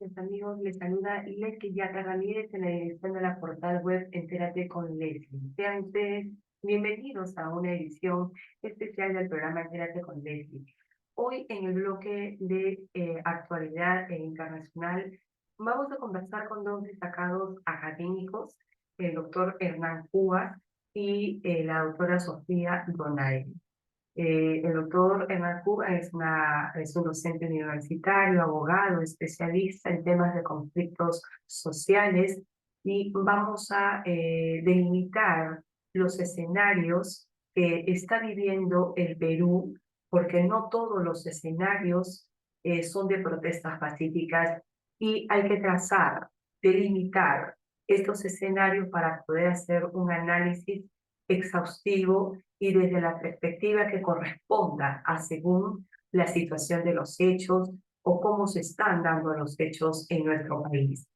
noches, amigos. Les saluda Leslie Yaca Ramírez en la dirección de la portal web Entérate con Leslie. Sean ustedes bienvenidos a una edición especial del programa Entérate con Leslie. Hoy, en el bloque de actualidad e internacional, vamos a conversar con dos destacados académicos, el doctor Hernán Cubas y la doctora Sofía Donaire. El doctor Hernán Cuba es un docente universitario, abogado, especialista en temas de conflictos sociales y vamos a delimitar los escenarios que está viviendo el Perú, porque no todos los escenarios son de protestas pacíficas y hay que trazar, delimitar estos escenarios para poder hacer un análisis exhaustivo y desde la perspectiva que corresponda a según la situación de los hechos o cómo se están dando los hechos en nuestro país.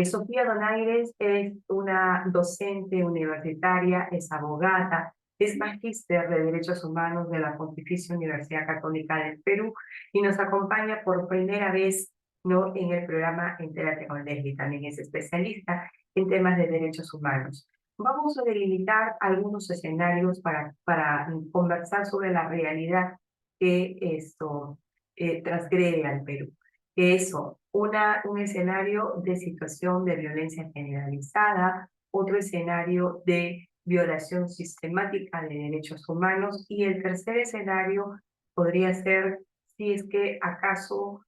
Sofía Donaires es una docente universitaria, es abogada, es magíster de Derechos Humanos de la Pontificia Universidad Católica del Perú y nos acompaña por primera vez, ¿no?, en el programa Entérate con Leslie. También es especialista en temas de derechos humanos. Vamos a delimitar algunos escenarios para conversar sobre la realidad que esto transgrede al Perú. Eso, un escenario de situación de violencia generalizada, otro escenario de violación sistemática de derechos humanos y el tercer escenario podría ser si es que acaso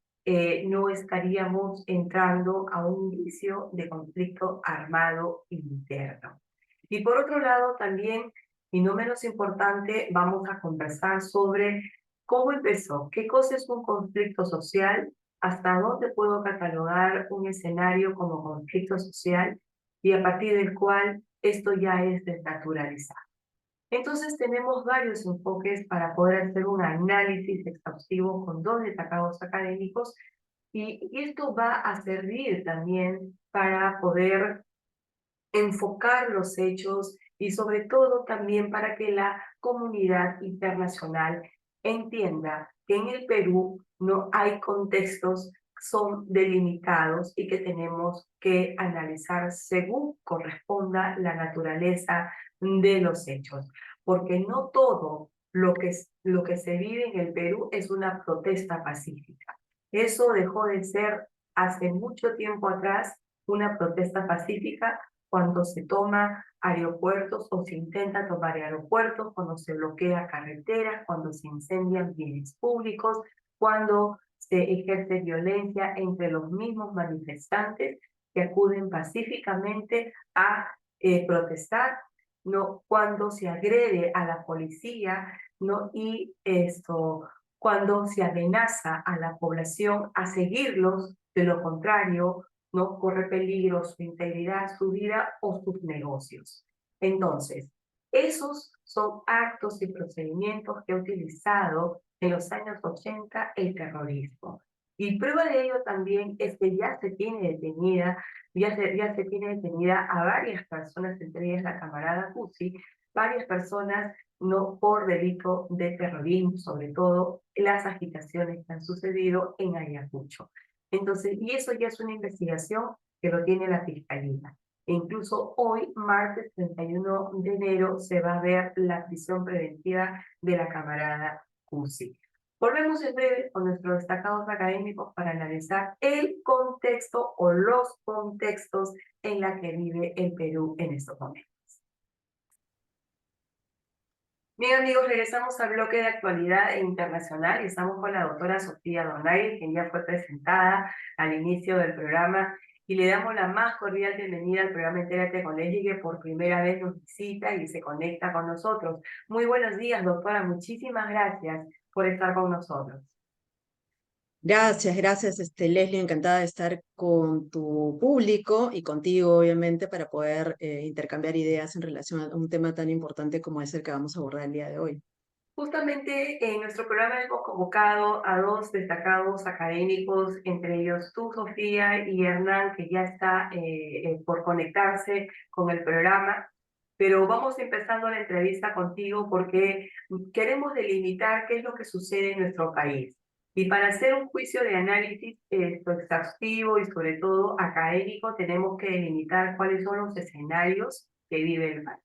no estaríamos entrando a un inicio de conflicto armado interno. Y por otro lado también, y no menos importante, vamos a conversar sobre cómo empezó, qué cosa es un conflicto social, hasta dónde puedo catalogar un escenario como conflicto social y a partir del cual esto ya es desnaturalizado. Entonces tenemos varios enfoques para poder hacer un análisis exhaustivo con dos destacados académicos y esto va a servir también para poder enfocar los hechos y sobre todo también para que la comunidad internacional entienda que en el Perú no hay contextos, son delimitados y que tenemos que analizar según corresponda la naturaleza de los hechos, porque no todo lo que se vive en el Perú es una protesta pacífica. Eso dejó de ser hace mucho tiempo atrás una protesta pacífica cuando se toma aeropuertos o se intenta tomar aeropuertos, cuando se bloquea carreteras, cuando se incendian bienes públicos, cuando se ejerce violencia entre los mismos manifestantes que acuden pacíficamente a protestar, ¿no?, cuando se agrede a la policía, ¿no?, y cuando se amenaza a la población a seguirlos, de lo contrario, no corre peligro su integridad, su vida o sus negocios. Entonces, esos son actos y procedimientos que ha utilizado en los años 80 el terrorismo. Y prueba de ello también es que ya se tiene detenida, ya se tiene detenida a varias personas, entre ellas la camarada Cusi, varias personas no por delito de terrorismo, sobre todo las agitaciones que han sucedido en Ayacucho. Entonces, y eso ya es una investigación que lo tiene la Fiscalía. E incluso hoy, martes 31 de enero, se va a ver la prisión preventiva de la camarada Cusi. Volvemos en breve con nuestros destacados académicos para analizar el contexto o los contextos en la que vive el Perú en estos momentos. Bien, amigos, regresamos al bloque de actualidad e internacional y estamos con la doctora Sofía Donaire, quien ya fue presentada al inicio del programa, y le damos la más cordial bienvenida al programa Entérate con Leslie, que por primera vez nos visita y se conecta con nosotros. Muy buenos días, doctora. Muchísimas gracias por estar con nosotros. Gracias, Leslie, encantada de estar con tu público y contigo, obviamente, para poder intercambiar ideas en relación a un tema tan importante como es el que vamos a abordar el día de hoy. Justamente en nuestro programa hemos convocado a dos destacados académicos, entre ellos tú, Sofía, y Hernán, que ya está por conectarse con el programa. Pero vamos empezando la entrevista contigo porque queremos delimitar qué es lo que sucede en nuestro país. Y para hacer un juicio de análisis exhaustivo y sobre todo académico, tenemos que delimitar cuáles son los escenarios que vive el país.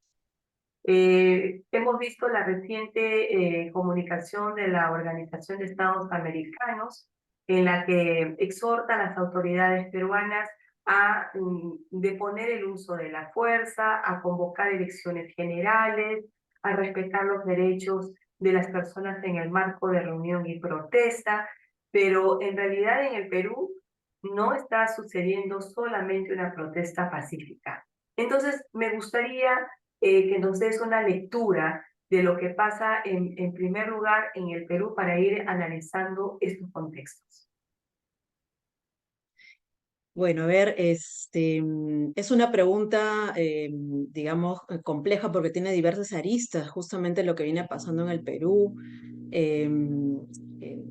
Hemos visto la reciente comunicación de la Organización de Estados Americanos en la que exhorta a las autoridades peruanas a deponer el uso de la fuerza, a convocar elecciones generales, a respetar los derechos de las personas en el marco de reunión y protesta, pero en realidad en el Perú no está sucediendo solamente una protesta pacífica. Entonces, me gustaría que nos des una lectura de lo que pasa en primer lugar en el Perú para ir analizando estos contextos. Bueno, a ver, es una pregunta, digamos, compleja porque tiene diversas aristas, justamente lo que viene pasando en el Perú. Em, eh,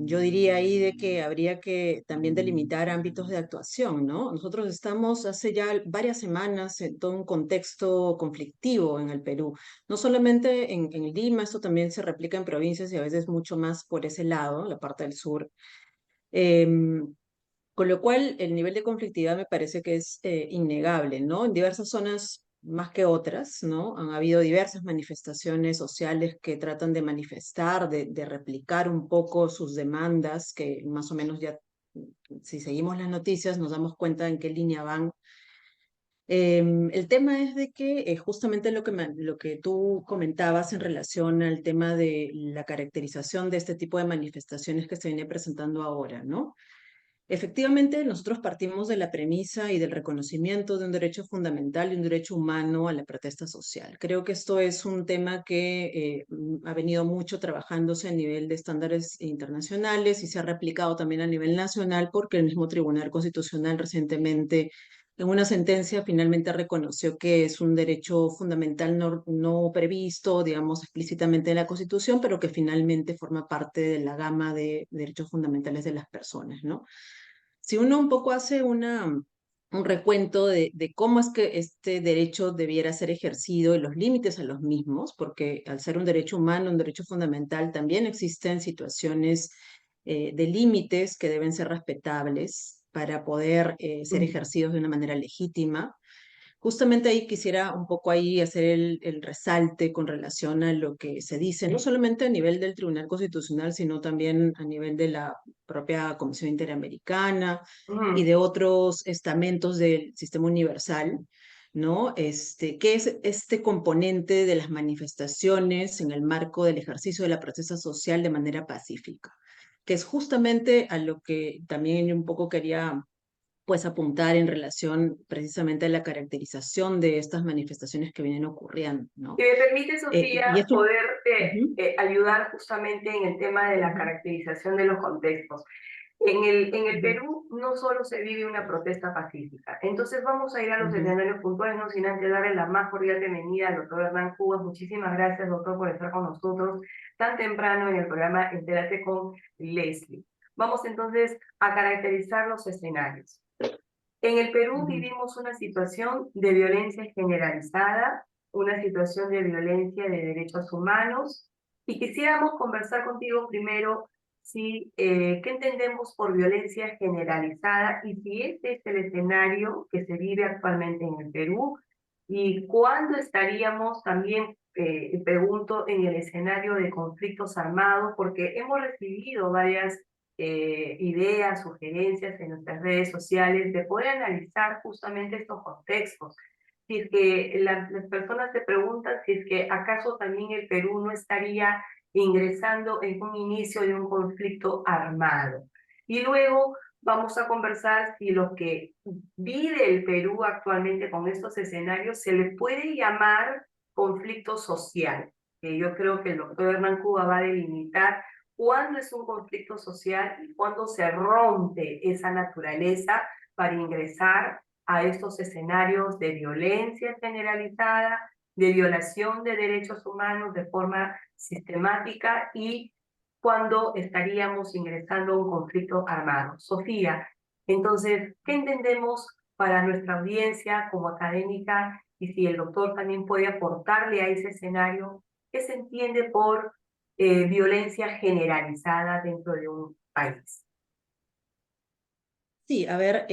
yo diría ahí de que habría que también delimitar ámbitos de actuación, ¿no? Nosotros estamos hace ya varias semanas en todo un contexto conflictivo en el Perú, no solamente en Lima, esto también se replica en provincias y a veces mucho más por ese lado, la parte del sur. Em, con lo cual, el nivel de conflictividad me parece que es innegable, ¿no? En diversas zonas más que otras, ¿no? Han habido diversas manifestaciones sociales que tratan de manifestar, de replicar un poco sus demandas, que más o menos ya, si seguimos las noticias, nos damos cuenta en qué línea van. El tema es de que justamente lo que tú comentabas en relación al tema de la caracterización de este tipo de manifestaciones que se viene presentando ahora, ¿no? Efectivamente, nosotros partimos de la premisa y del reconocimiento de un derecho fundamental y un derecho humano a la protesta social. Creo que esto es un tema que ha venido mucho trabajándose a nivel de estándares internacionales y se ha replicado también a nivel nacional porque el mismo Tribunal Constitucional recientemente, en una sentencia, finalmente reconoció que es un derecho fundamental no previsto, digamos, explícitamente en la Constitución, pero que finalmente forma parte de la gama de derechos fundamentales de las personas, ¿no? Si uno un poco hace un recuento de cómo es que este derecho debiera ser ejercido y los límites a los mismos, porque al ser un derecho humano, un derecho fundamental, también existen situaciones de límites que deben ser respetables para poder ser ejercidos de una manera legítima. Justamente ahí quisiera un poco ahí hacer el resalte con relación a lo que se dice, no solamente a nivel del Tribunal Constitucional, sino también a nivel de la propia Comisión Interamericana y de otros estamentos del sistema universal, ¿no? ¿Qué es este componente de las manifestaciones en el marco del ejercicio de la protesta social de manera pacífica? Que es justamente a lo que también yo un poco quería pues apuntar en relación precisamente a la caracterización de estas manifestaciones que vienen ocurriendo, Si ¿no? me permite, Y Sofía, esto, poder ujú, ayudar justamente en el tema de la ujú, caracterización de los contextos. En el ujú, Perú no solo se vive una protesta pacífica. Entonces vamos a ir a los ujú. escenarios puntuales, no sin antes darle la más cordial bienvenida al doctor Hernán Cubas. Muchísimas gracias, doctor, por estar con nosotros tan temprano en el programa Entérate con Leslie. Vamos entonces a caracterizar los escenarios. En el Perú Ujú. vivimos una situación de violencia generalizada, una situación de violencia de derechos humanos, y quisiéramos conversar contigo primero si, qué entendemos por violencia generalizada y si este es el escenario que se vive actualmente en el Perú y cuándo estaríamos también, pregunto, en el escenario de conflictos armados, porque hemos recibido varias ideas, sugerencias en nuestras redes sociales de poder analizar justamente estos contextos. Si es que las personas se preguntan si es que acaso también el Perú no estaría ingresando en un inicio de un conflicto armado. Y luego vamos a conversar si lo que vive el Perú actualmente con estos escenarios se le puede llamar conflicto social, que yo creo que el doctor Hernán Cuba va a delimitar cuándo es un conflicto social y cuándo se rompe esa naturaleza para ingresar a estos escenarios de violencia generalizada, de violación de derechos humanos de forma sistemática y cuándo estaríamos ingresando a un conflicto armado. Sofía, entonces, ¿qué entendemos para nuestra audiencia como académica y si el doctor también puede aportarle a ese escenario? ¿Qué se entiende por violencia generalizada dentro país. Sí, a ver,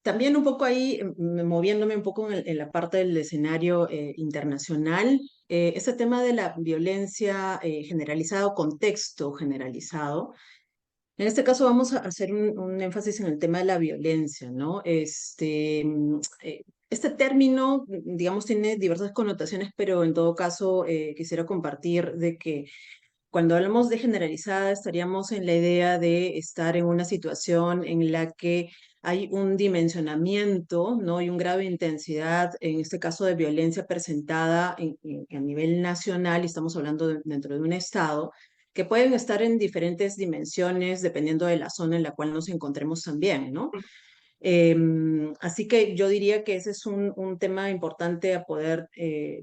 también un poco ahí, moviéndome un poco en la parte del escenario internacional, ese tema de la violencia generalizada o contexto generalizado. En este caso vamos a hacer un énfasis en el tema de la violencia, ¿no? Este término, digamos, tiene diversas connotaciones, pero en todo caso quisiera compartir de que cuando hablamos de generalizada, estaríamos en la idea de estar en una situación en la que hay un dimensionamiento, ¿no? Y un grado de intensidad, en este caso de violencia presentada a nivel nacional, y estamos hablando dentro de un estado, que pueden estar en diferentes dimensiones dependiendo de la zona en la cual nos encontremos también, ¿no? Así que yo diría que ese es un tema importante a poder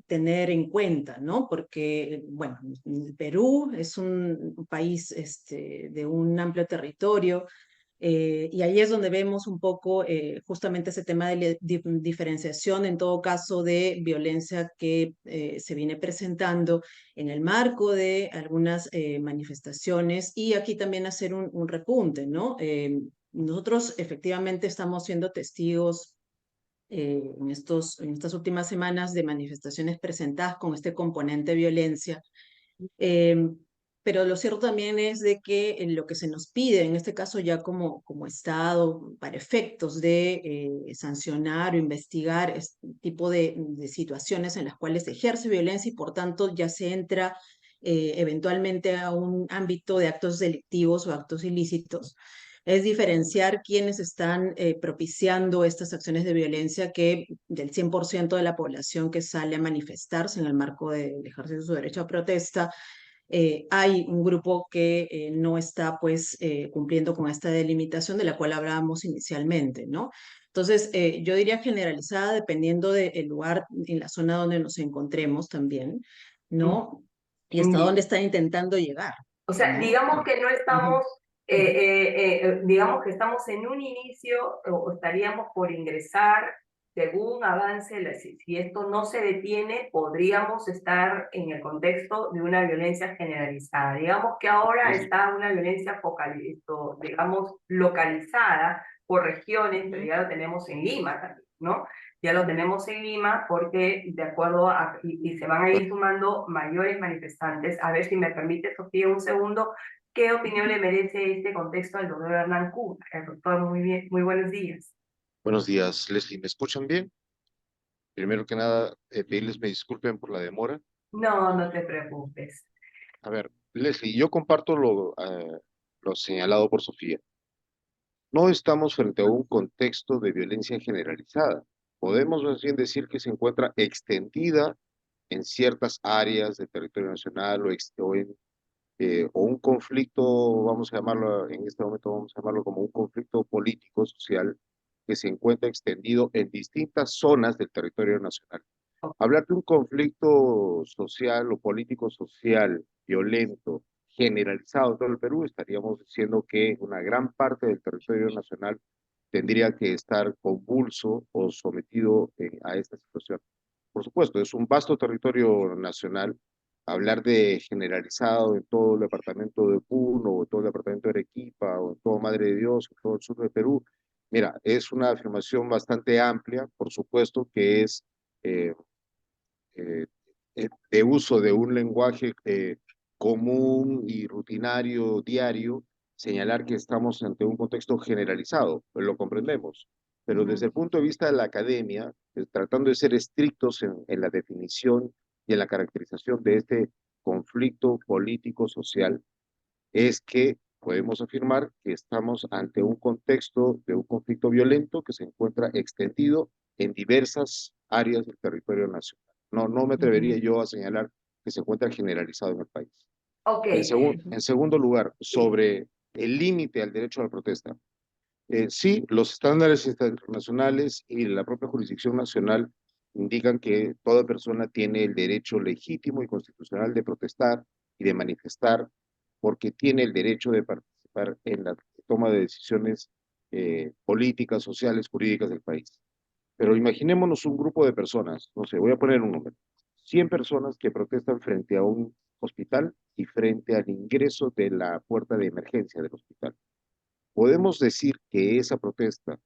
tener en cuenta, ¿no? Porque, bueno, el Perú es un país de un amplio territorio y ahí es donde vemos un poco justamente ese tema de la diferenciación, en todo caso, de violencia que se viene presentando en el marco de algunas manifestaciones y aquí también hacer un repunte, ¿no? Nosotros efectivamente estamos siendo testigos en estas últimas semanas de manifestaciones presentadas con este componente de violencia. Eh, pero lo cierto también es de que lo que se nos pide, en este caso ya como Estado, para efectos de sancionar o investigar este tipo de situaciones en las cuales se ejerce violencia y por tanto ya se entra eventualmente a un ámbito de actos delictivos o actos ilícitos, es diferenciar quiénes están propiciando estas acciones de violencia que del 100% de la población que sale a manifestarse en el marco del ejercicio de su derecho a protesta, hay un grupo que no está pues cumpliendo con esta delimitación de la cual hablábamos inicialmente, ¿no? Entonces, yo diría generalizada dependiendo del lugar en la zona donde nos encontremos también, ¿no? Y hasta dónde está intentando llegar, O sea, ¿no? digamos que no Ujú, estamos, digamos que estamos en un inicio o estaríamos por ingresar según avance, si esto no se detiene, podríamos estar en el contexto de una violencia generalizada. Digamos que ahora Leslie, está una violencia digamos, localizada por regiones, pero ujú. ya lo tenemos en Lima también, ¿no? Ya lo tenemos en Lima porque de acuerdo a, y se van a ir sumando mayores manifestantes. A ver si me permite, Sofía, un segundo, ¿qué opinión le merece este contexto al doctor Hernán Cuna? El doctor, muy bien, muy buenos días. buenos días, Leslie. ¿Me escuchan bien? Primero que nada, pedirles me disculpen por la demora. No, no te preocupes. A ver, Leslie, yo comparto lo señalado por Sofía. No estamos frente a un contexto de violencia generalizada. Podemos más bien decir que se encuentra extendida en ciertas áreas del territorio nacional o un conflicto, vamos a llamarlo, en este momento vamos a llamarlo como un conflicto político, social, que se encuentra extendido en distintas zonas del territorio nacional. Hablar de un conflicto social o político social violento, generalizado en todo el Perú, estaríamos diciendo que una gran parte del territorio nacional tendría que estar convulso o sometido a esta situación. Por supuesto, es un vasto territorio nacional. Hablar de generalizado en todo el departamento de Puno, o en todo el departamento de Arequipa, o en todo Madre de Dios, o en todo el sur de Perú, mira, es una afirmación bastante amplia, por supuesto que es eh, eh, de uso de un lenguaje común y rutinario diario, señalar que estamos ante un contexto generalizado, pues lo comprendemos. Pero desde Ujú. el punto de vista de la academia, tratando de ser estrictos en la definición y en la caracterización de este conflicto político-social, es que podemos afirmar que estamos ante un contexto de un conflicto violento que se encuentra extendido en diversas áreas del territorio nacional. No me atrevería Ujú, yo a señalar que se encuentra generalizado en el país. Ok, ujú, En segundo lugar, sí. sobre el límite al derecho a la protesta. Sí, los estándares internacionales y la propia jurisdicción nacional indican que toda persona tiene el derecho legítimo y constitucional de protestar y de manifestar porque tiene el derecho de participar en la toma de decisiones políticas, sociales, jurídicas del país. Pero imaginémonos un grupo de personas, no sé, voy a poner un número, 100 personas que protestan frente a un hospital y frente al ingreso de la puerta de emergencia del hospital. ¿Podemos decir que esa protesta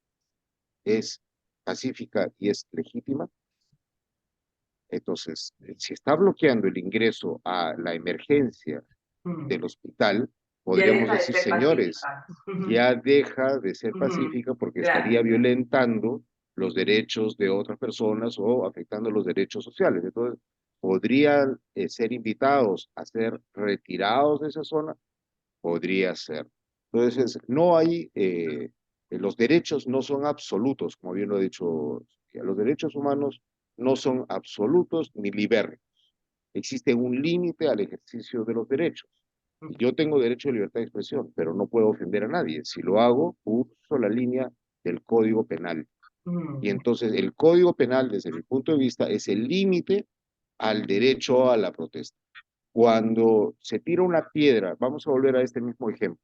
es pacífica y es legítima? Entonces, si está bloqueando el ingreso a la emergencia del hospital, Ya podríamos deja de decir, ser señores, pacífica. ya deja de ser Ujú, pacífica porque estaría claro. violentando los derechos de otras personas o afectando los derechos sociales. Entonces, ¿podrían ser invitados a ser retirados de esa zona? Podría ser. Entonces, no hay, los derechos no son absolutos, como bien lo ha dicho, Sofía. Los derechos humanos no son absolutos ni libérrimos. Existe un límite al ejercicio de los derechos. Y yo tengo derecho a libertad de expresión, pero no puedo ofender a nadie. Si lo hago, uso la línea del Código Penal. Y Ujú. entonces el Código Penal, desde mi punto de vista, es el límite al derecho a la protesta. Cuando se tira una piedra, vamos a volver a este mismo ejemplo,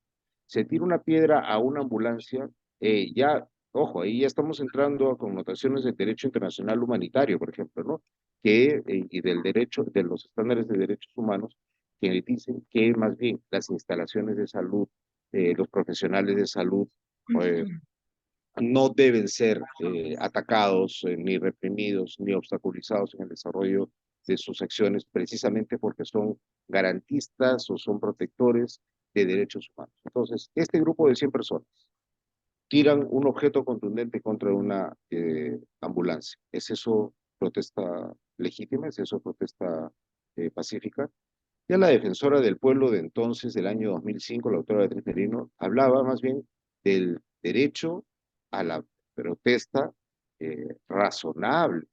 se tira una piedra a una ambulancia, ya, ojo, ahí ya estamos entrando a connotaciones del derecho internacional humanitario, por ejemplo, ¿no? Y del derecho, de los estándares de derechos humanos, que dicen que más bien las instalaciones de salud, los profesionales de salud, eh, no deben ser atacados, ni reprimidos, ni obstaculizados en el desarrollo de sus acciones, precisamente porque son garantistas o son protectores de derechos humanos. Entonces, este grupo de 100 personas tiran un objeto contundente contra una ambulancia. ¿Es eso protesta legítima? ¿Es eso protesta pacífica? Ya la defensora del pueblo de entonces, del año 2005, la doctora Beatriz Merino, hablaba más bien del derecho a la protesta razonable,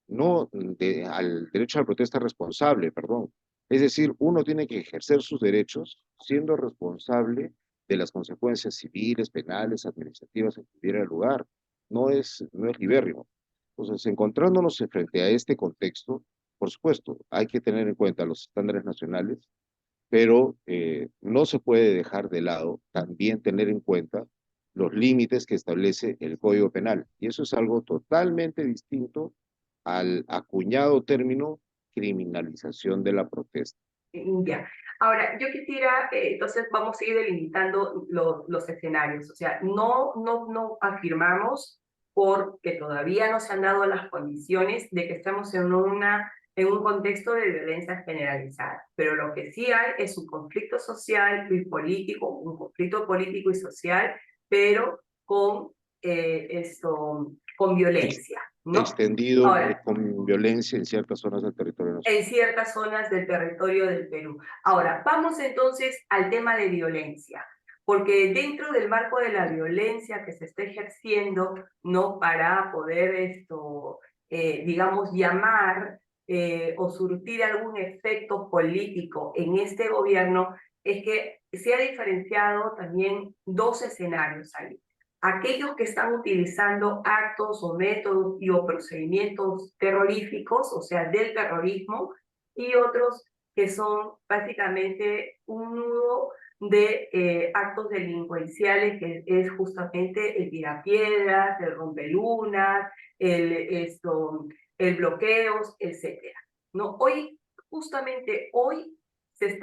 no al derecho a la protesta responsable, perdón. Es decir, uno tiene que ejercer sus derechos siendo responsable de las consecuencias civiles, penales, administrativas en que tuviera lugar. No es libérrimo. Entonces, encontrándonos frente a este contexto, por supuesto, hay que tener en cuenta los estándares nacionales, pero no se puede dejar de lado también tener en cuenta los límites que establece el Código Penal. Y eso es algo totalmente distinto al acuñado término criminalización de la protesta. Ya. Ahora, yo quisiera, entonces vamos a ir delimitando los escenarios. O sea, no afirmamos porque todavía no se han dado las condiciones de que estamos en un contexto de violencia generalizada. Pero lo que sí hay es un conflicto social y político, un conflicto político y social, pero con violencia, ¿no? Extendido Ahora, con violencia en ciertas zonas del territorio nacional. en ciertas zonas del territorio del Perú. Ahora, vamos entonces al tema de violencia, porque dentro del marco de la violencia que se está ejerciendo, ¿no? Para poder digamos, llamar o surtir algún efecto político en este gobierno, es que se ha diferenciado también dos escenarios ahí. Aquellos que están utilizando actos o métodos o procedimientos terroríficos, o sea, del terrorismo, y otros que son básicamente un nudo de actos delincuenciales, que es justamente el tirapiedras, el rompelunas, el bloqueos, etcétera. ¿No? Hoy, justamente hoy, se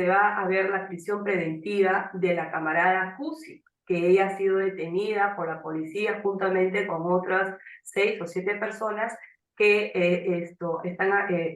va a ver la prisión preventiva de la camarada Cusi, que ella ha sido detenida por la policía juntamente con otras 6 o 7 personas que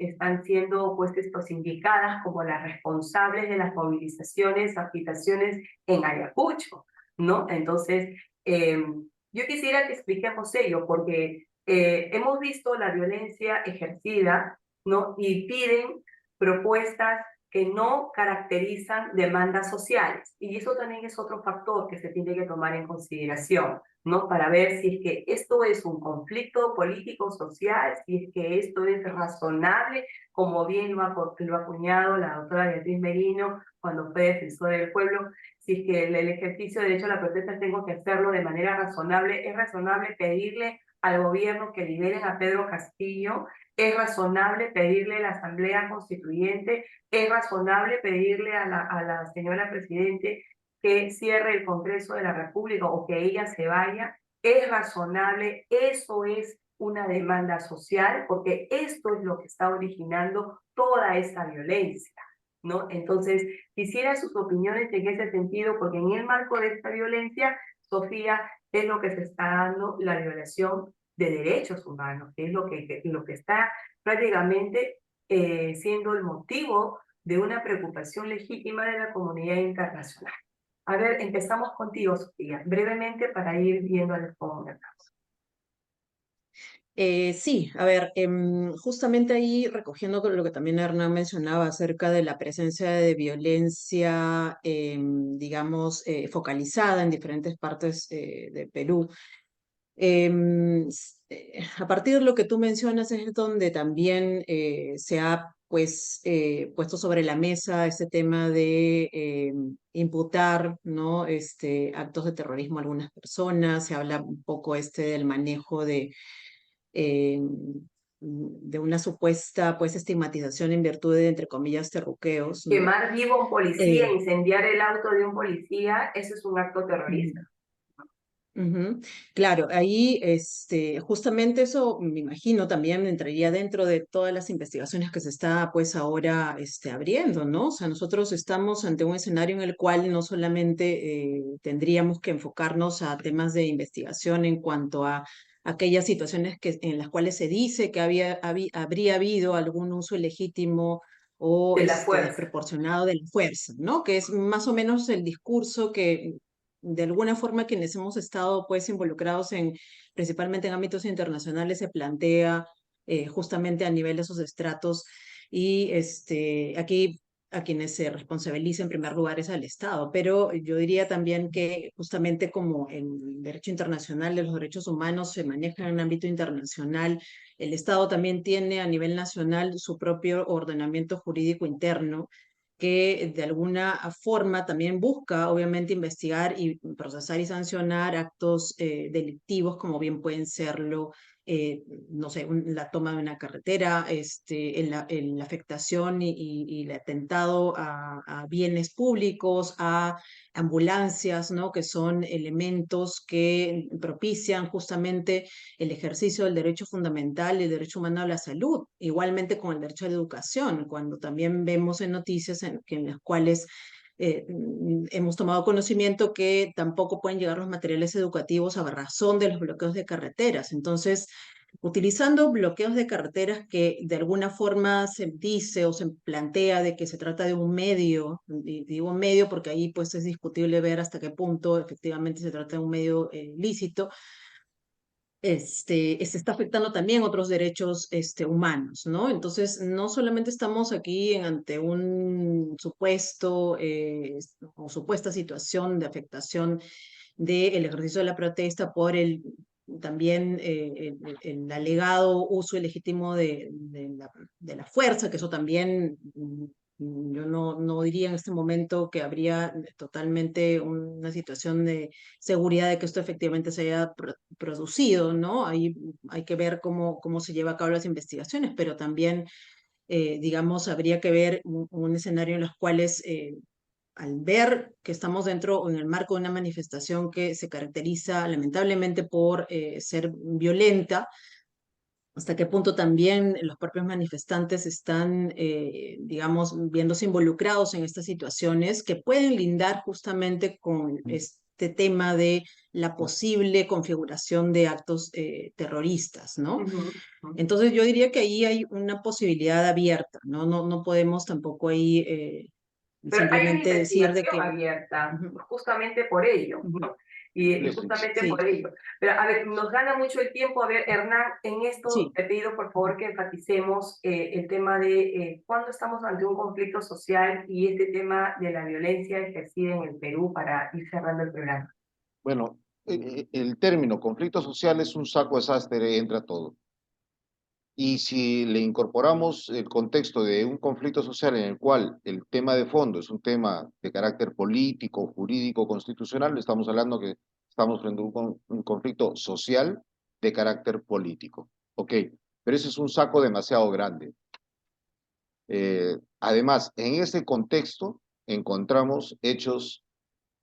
están siendo pues, indicadas como las responsables de las movilizaciones, agitaciones en Ayacucho, ¿no? Entonces, yo quisiera que expliquemos ello, porque hemos visto la violencia ejercida, ¿no? Y piden propuestas que no caracterizan demandas sociales. Y eso también es otro factor que se tiene que tomar en consideración, ¿no? Para ver si es que esto es un conflicto político-social, si es que esto es razonable, como bien lo ha acuñado la doctora Beatriz Merino cuando fue defensora del pueblo, si es que el ejercicio de derecho a la protesta tengo que hacerlo de manera razonable, es razonable pedirle al gobierno que liberen a Pedro Castillo, es razonable pedirle a la Asamblea Constituyente, es razonable pedirle a la señora Presidente que cierre el Congreso de la República o que ella se vaya, es razonable, eso es una demanda social, porque esto es lo que está originando toda esa violencia, ¿no? Entonces, quisiera sus opiniones en ese sentido, porque en el marco de esta violencia, Sofía, es lo que se está dando la violación de derechos humanos, que es lo que está prácticamente siendo el motivo de una preocupación legítima de la comunidad internacional. A ver, empezamos contigo, Sofía, brevemente para ir viendo al fondo. Sí, a ver, justamente ahí recogiendo con lo que también Hernán mencionaba acerca de la presencia de violencia, digamos, focalizada en diferentes partes de Perú. A partir de lo que tú mencionas es donde también se ha pues puesto sobre la mesa este tema de imputar, ¿no? Actos de terrorismo a algunas personas. Se habla un poco del manejo eh, de una supuesta pues estigmatización en virtud de, entre comillas, terruqueos, ¿no? Quemar vivo a un policía, Eh, incendiar el auto de un policía, eso es un acto terrorista. ujú. Ujú. Claro, ahí justamente eso me imagino también entraría dentro de todas las investigaciones que se está pues ahora abriendo, ¿no? O sea, nosotros estamos ante un escenario en el cual no solamente tendríamos que enfocarnos a temas de investigación en cuanto a aquellas situaciones en las cuales se dice que habría habido algún uso ilegítimo o De la fuerza. desproporcionado de la fuerza, ¿no? Que es más o menos el discurso que de alguna forma quienes hemos estado pues involucrados principalmente en ámbitos internacionales se plantea justamente a nivel de esos estratos y aquí a quienes se responsabiliza en primer lugar es al Estado, pero yo diría también que justamente como el derecho internacional de los derechos humanos se maneja en un ámbito internacional, el Estado también tiene a nivel nacional su propio ordenamiento jurídico interno que de alguna forma también busca, obviamente, investigar y procesar y sancionar actos delictivos, como bien pueden serlo, no sé, la toma de una carretera, en la afectación y el atentado a bienes públicos, a ambulancias, ¿no? Que son elementos que propician justamente el ejercicio del derecho fundamental y el derecho humano a la salud, igualmente con el derecho a la educación, cuando también vemos en noticias en las cuales hemos tomado conocimiento que tampoco pueden llegar los materiales educativos a razón de los bloqueos de carreteras. Entonces, utilizando bloqueos de carreteras que de alguna forma se dice o se plantea de que se trata de un medio, y digo medio porque ahí pues es discutible ver hasta qué punto efectivamente se trata de un medio lícito, se está afectando también otros derechos humanos, ¿no? Entonces, no solamente estamos aquí ante un supuesto o supuesta situación de afectación del ejercicio de la protesta por también el alegado uso ilegítimo de la fuerza, que eso también yo no diría en este momento que habría totalmente una situación de seguridad de que esto efectivamente se haya producido, ¿no? Ahí hay que ver cómo se lleva a cabo las investigaciones, pero también, digamos, habría que ver un escenario en los cuales, al ver que estamos dentro o en el marco de una manifestación que se caracteriza lamentablemente por ser violenta, hasta qué punto también los propios manifestantes están, digamos, viéndose involucrados en estas situaciones que pueden lindar justamente con este tema de la posible configuración de actos terroristas, ¿no? Ujú, ujú. Entonces yo diría que ahí hay una posibilidad abierta, ¿no? No podemos tampoco ahí Pero hay una simplemente decir de investigación que... abierta Ujú, justamente por ello, ujú, ¿no? Y Leslie, justamente sí, por ello. Pero a ver, nos gana mucho el tiempo. A ver, Hernán, en esto sí. te pido por favor que enfaticemos el tema de cuándo estamos ante un conflicto social y este tema de la violencia ejercida en el Perú para ir cerrando el programa. bueno, el término conflicto social es un saco de sastre, entra todo. Y si le incorporamos el contexto de un conflicto social en el cual el tema de fondo es un tema de carácter político, jurídico, constitucional, estamos hablando que estamos frente a un conflicto social de carácter político. Ok, pero ese es un saco demasiado grande. Además, en ese contexto encontramos hechos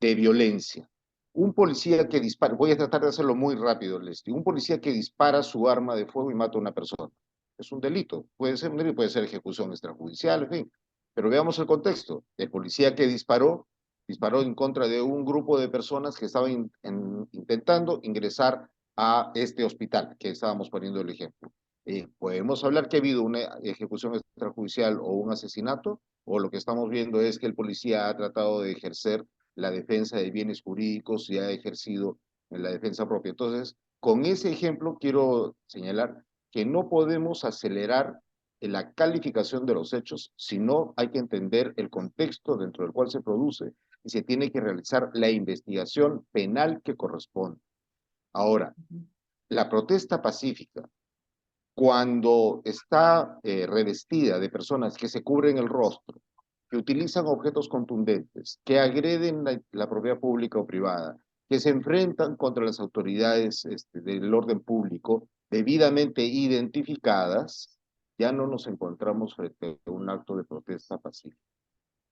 de violencia. Un policía que dispara, voy a tratar de hacerlo muy rápido, Leslie, un policía que dispara su arma de fuego y mata a una persona. Es un delito, puede ser un delito, puede ser ejecución extrajudicial, en fin. Pero veamos el contexto. El policía que disparó en contra de un grupo de personas que estaban intentando ingresar a este hospital, que estábamos poniendo el ejemplo. ¿Podemos hablar que ha habido una ejecución extrajudicial o un asesinato? ¿O lo que estamos viendo es que el policía ha tratado de ejercer la defensa de bienes jurídicos y ha ejercido la defensa propia? Entonces, con ese ejemplo quiero señalar que no podemos acelerar en la calificación de los hechos, sino hay que entender el contexto dentro del cual se produce y se tiene que realizar la investigación penal que corresponde. Ahora, la protesta pacífica, cuando está revestida de personas que se cubren el rostro, que utilizan objetos contundentes, que agreden la propiedad pública o privada, que se enfrentan contra las autoridades del orden público debidamente identificadas, ya no nos encontramos frente a un acto de protesta pacífica.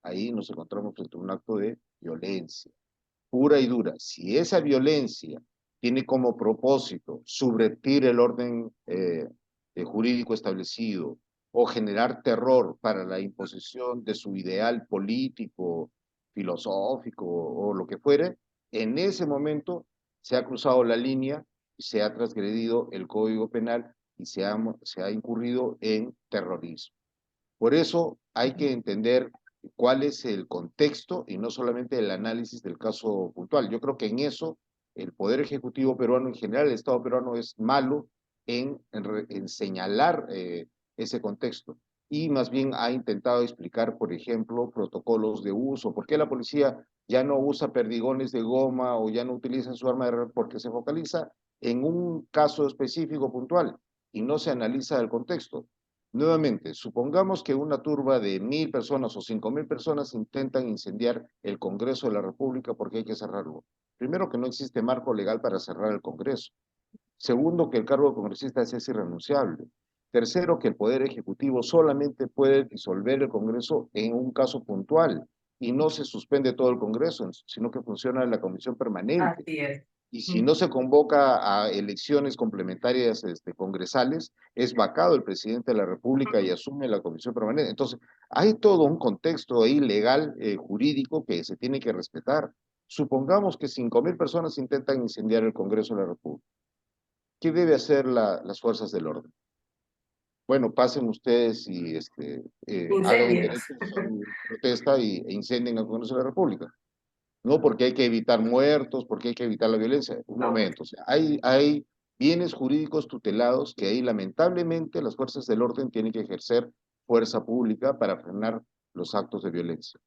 Ahí nos encontramos frente a un acto de violencia pura y dura. Si esa violencia tiene como propósito subvertir el orden jurídico establecido o generar terror para la imposición de su ideal político, filosófico o lo que fuere, en ese momento se ha cruzado la línea y se ha transgredido el Código Penal y se ha incurrido en terrorismo. Por eso hay que entender cuál es el contexto y no solamente el análisis del caso puntual. Yo creo que en eso el Poder Ejecutivo peruano en general, el Estado peruano es malo en señalar ese contexto y más bien ha intentado explicar, por ejemplo, protocolos de uso. ¿Por qué la policía ya no usa perdigones de goma o ya no utiliza su arma de error? Porque se focaliza en un caso específico puntual y no se analiza el contexto. Nuevamente, supongamos que una turba de 1.000 personas o 5.000 personas intentan incendiar el Congreso de la República porque hay que cerrarlo. Primero, que no existe marco legal para cerrar el Congreso. Segundo, que el cargo de congresista es irrenunciable. Tercero, que el Poder Ejecutivo solamente puede disolver el Congreso en un caso puntual y no se suspende todo el Congreso, sino que funciona la comisión permanente. Así es. Y si no se convoca a elecciones complementarias congresales, es vacado el presidente de la República y asume la comisión permanente. Entonces, hay todo un contexto ahí legal, jurídico, que se tiene que respetar. Supongamos que 5.000 personas intentan incendiar el Congreso de la República. ¿Qué debe hacer las fuerzas del orden? Bueno, pasen ustedes y hagan Incendios. derecho a su protesta e incendien el Congreso de la República. No, porque hay que evitar muertos, porque hay que evitar la violencia. Un No. momento, o sea, hay bienes jurídicos tutelados que ahí lamentablemente las fuerzas del orden tienen que ejercer fuerza pública para frenar los actos de violencia.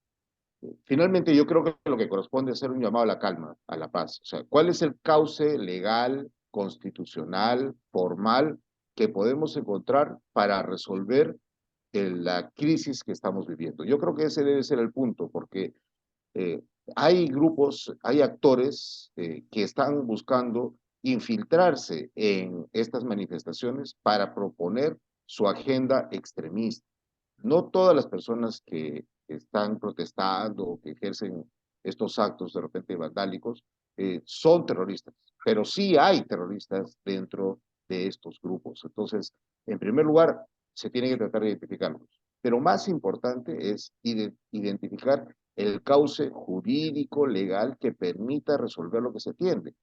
Finalmente, yo creo que lo que corresponde es hacer un llamado a la calma, a la paz. O sea, ¿cuál es el cauce legal, constitucional, formal que podemos encontrar para resolver la crisis que estamos viviendo? Yo creo que ese debe ser el punto, porque eh, hay grupos, hay actores que están buscando infiltrarse en estas manifestaciones para proponer su agenda extremista. No todas las personas que están protestando o que ejercen estos actos de repente vandálicos son terroristas, pero sí hay terroristas dentro de estos grupos. Entonces, en primer lugar, se tiene que tratar de identificarlos. Pero más importante es identificar el cauce jurídico, legal, que permita resolver lo que se tiende.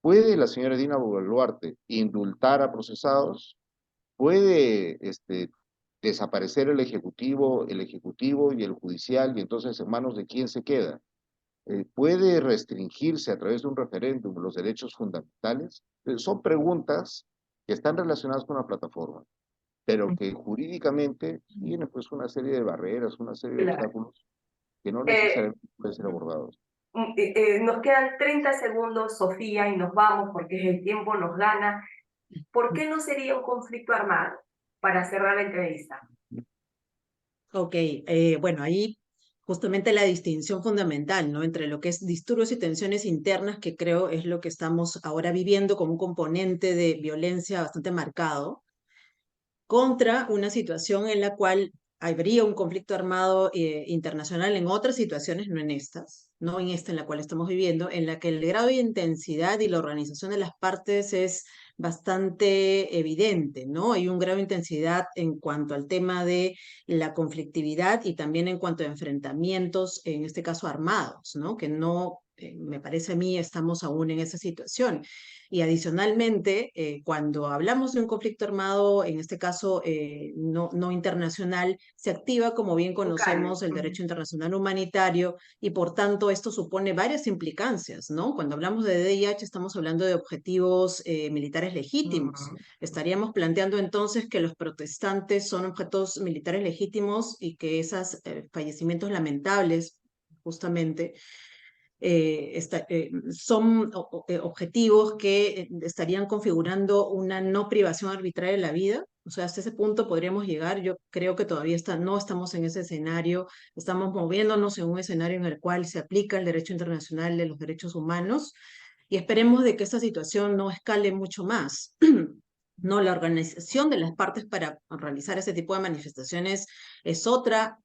¿Puede la señora Dina Boluarte indultar a procesados? ¿Puede desaparecer el ejecutivo y el judicial, y entonces en manos de quién se queda? ¿Puede restringirse a través de un referéndum los derechos fundamentales? Son preguntas que están relacionadas con la plataforma, pero que jurídicamente tienen pues una serie de barreras, una serie de Claro. obstáculos que no Eh, necesariamente pueden ser abordados. Nos quedan 30 segundos, Sofía, y nos vamos porque el tiempo nos gana. ¿Por qué no sería un conflicto armado? Para cerrar la entrevista. Ok, bueno, ahí justamente la distinción fundamental, ¿no? Entre lo que es disturbios y tensiones internas, que creo es lo que estamos ahora viviendo como un componente de violencia bastante marcado, contra una situación en la cual habría un conflicto armado internacional en otras situaciones, no en estas, no en esta en la cual estamos viviendo, en la que el grado de intensidad y la organización de las partes es bastante evidente, ¿no? Hay un grado de intensidad en cuanto al tema de la conflictividad y también en cuanto a enfrentamientos, en este caso armados, ¿no? Que no, me parece a mí, estamos aún en esa situación. Y adicionalmente, cuando hablamos de un conflicto armado, en este caso no internacional, se activa, como bien Local. conocemos, el derecho internacional humanitario y por tanto esto supone varias implicancias, ¿no? Cuando hablamos de DIH estamos hablando de objetivos militares legítimos. Ujú. Estaríamos planteando entonces que los protestantes son objetos militares legítimos y que esos fallecimientos lamentables, justamente, son objetivos que estarían configurando una no privación arbitraria de la vida. O sea, hasta ese punto podríamos llegar. Yo creo que todavía no estamos en ese escenario, estamos moviéndonos en un escenario en el cual se aplica el derecho internacional de los derechos humanos y esperemos de que esta situación no escale mucho más. No, la organización de las partes para realizar ese tipo de manifestaciones es otra,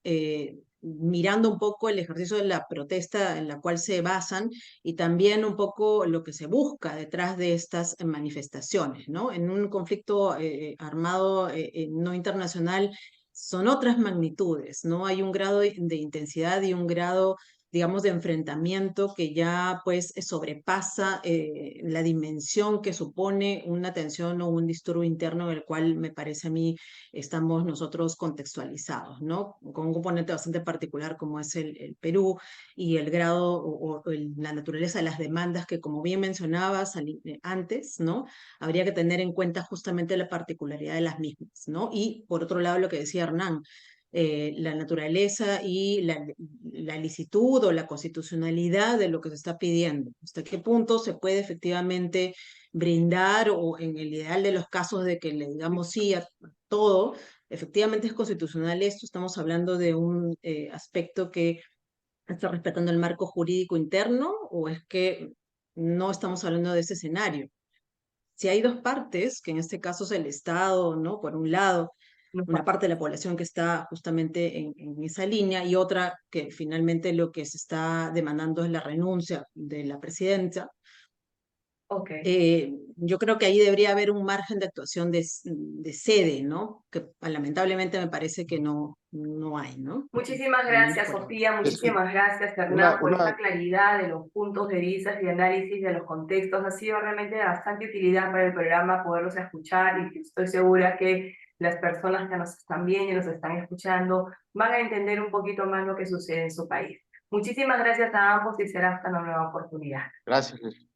mirando un poco el ejercicio de la protesta en la cual se basan y también un poco lo que se busca detrás de estas manifestaciones, ¿no? En un conflicto armado no internacional son otras magnitudes, ¿no? Hay un grado de intensidad y un grado, digamos, de enfrentamiento que ya pues sobrepasa la dimensión que supone una tensión o un disturbio interno en el cual me parece a mí estamos nosotros contextualizados, ¿no? Con un componente bastante particular como es el Perú y el grado la naturaleza de las demandas que, como bien mencionabas antes, ¿no? Habría que tener en cuenta justamente la particularidad de las mismas, ¿no? Y por otro lado, lo que decía Hernán, la naturaleza y la licitud o la constitucionalidad de lo que se está pidiendo. ¿Hasta qué punto se puede efectivamente brindar o en el ideal de los casos de que le digamos sí a todo, efectivamente es constitucional esto? Estamos hablando de un aspecto que está respetando el marco jurídico interno o es que no estamos hablando de ese escenario. Si hay dos partes, que en este caso es el Estado, ¿no? Por un lado, una parte de la población que está justamente en esa línea y otra que finalmente lo que se está demandando es la renuncia de la presidenta. Ok. Yo creo que ahí debería haber un margen de actuación de sede, ¿no? Que lamentablemente me parece que no hay, ¿no? Muchísimas Al menos gracias, por ahora. Sofía. Leslie, Muchísimas gracias, una, Hernán, por esta una, claridad de los puntos de vista y análisis de los contextos. Ha sido realmente de bastante utilidad para el programa poderlos escuchar y estoy segura que las personas que nos están viendo y nos están escuchando van a entender un poquito más lo que sucede en su país. Muchísimas gracias a ambos y será hasta una nueva oportunidad. gracias, Leslie.